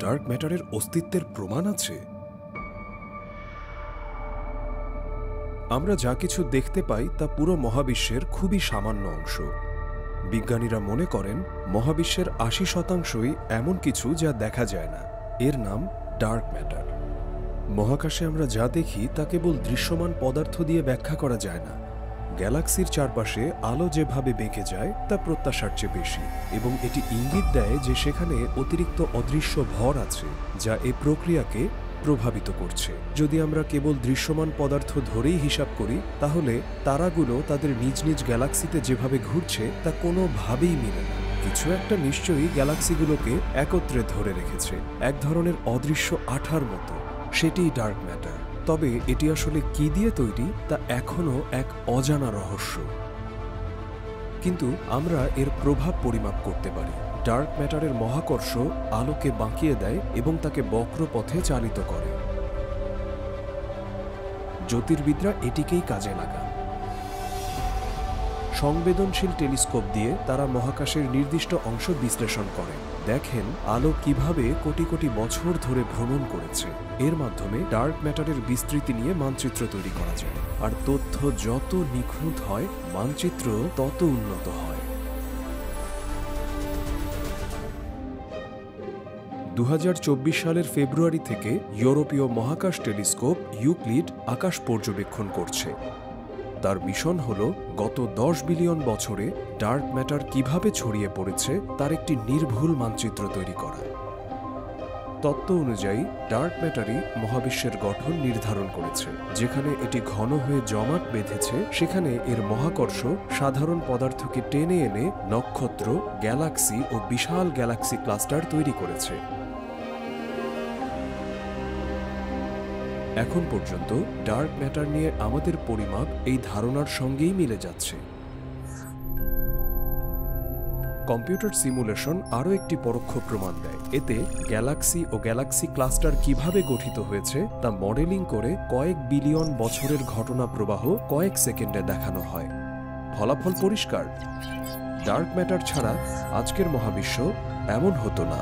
Dark ম্যাটারের অস্তিত্বের প্রমাণ আছে? আমরা যা কিছু দেখতে পাই তা পুরো মহাবিশ্বের খুবই সামান্য অংশ। বিজ্ঞানীরা মনে করেন মহাবিশ্বের ৮০% এমন কিছু যা দেখা যায় না। এর নাম ডার্ক ম্যাটার। মহাকাশে আমরা যা দেখি তা কেবল দৃশ্যমান পদার্থ দিয়ে ব্যাখ্যা করা যায় না। গ্যালাক্সির চারপাশে আলো যেভাবে বেঁকে যায় তা প্রত্যাশার চেয়ে বেশি, এবং এটি ইঙ্গিত দেয় যে সেখানে অতিরিক্ত অদৃশ্য ভর আছে যা এই প্রক্রিয়াকে প্রভাবিত করছে। যদি আমরা কেবল দৃশ্যমান পদার্থ ধরেই হিসাব করি, তাহলে তারাগুলো তাদের নিজ নিজ গ্যালাক্সিতে যেভাবে ঘুরছে তা কোনোভাবেই মিলে না। কিছু একটা নিশ্চয়ই গ্যালাক্সিগুলোকে একত্রে ধরে রেখেছে, এক ধরনের অদৃশ্য আঠার মতো। সেটিই ডার্ক ম্যাটার। তবে এটি আসলে কি দিয়ে তৈরি তা এখনও এক অজানা রহস্য। কিন্তু আমরা এর প্রভাব পরিমাপ করতে পারি। ডার্ক ম্যাটারের মহাকর্ষ আলোকে বাঁকিয়ে দেয় এবং তাকে বক্র পথে চালিত করে। জ্যোতির্বিদরা এটিকেই কাজে লাগান। সংবেদনশীল টেলিস্কোপ দিয়ে তারা মহাকাশের নির্দিষ্ট অংশ বিশ্লেষণ করেন, দেখেন আলো কিভাবে কোটি কোটি বছর ধরে ভ্রমণ করেছে। এর মাধ্যমে ডার্ক ম্যাটারের বিস্তৃতি নিয়ে মানচিত্র তৈরি করা যায়, আর তথ্য যত নিখুঁত হয় মানচিত্র তত উন্নত হয়। ২০২৪ সালের ফেব্রুয়ারি থেকে ইউরোপীয় মহাকাশ টেলিস্কোপ ইউক্লিড আকাশ পর্যবেক্ষণ করছে। তার মিশন হল গত ১০ বিলিয়ন বছরে ডার্ক ম্যাটার কিভাবে ছড়িয়ে পড়েছে তার একটি নির্ভুল মানচিত্র তৈরি করা। তত্ত্ব অনুযায়ী ডার্ক ম্যাটারই মহাবিশ্বের গঠন নির্ধারণ করেছে। যেখানে এটি ঘন হয়ে জমাট বেঁধেছে, সেখানে এর মহাকর্ষ সাধারণ পদার্থকে টেনে এনে নক্ষত্র, গ্যালাক্সি ও বিশাল গ্যালাক্সি ক্লাস্টার তৈরি করেছে। এখন পর্যন্ত ডার্ক ম্যাটার নিয়ে আমাদের পরিমাপ এই ধারণার সঙ্গেই মিলে যাচ্ছে। কম্পিউটার সিমুলেশন আরও একটি পরোক্ষ প্রমাণ দেয়। এতে গ্যালাক্সি ও গ্যালাক্সি ক্লাস্টার কিভাবে গঠিত হয়েছে তা মডেলিং করে কয়েক বিলিয়ন বছরের ঘটনা প্রবাহ কয়েক সেকেন্ডে দেখানো হয়। ফলাফল পরিষ্কার, ডার্ক ম্যাটার ছাড়া আজকের মহাবিশ্ব এমন হতো না।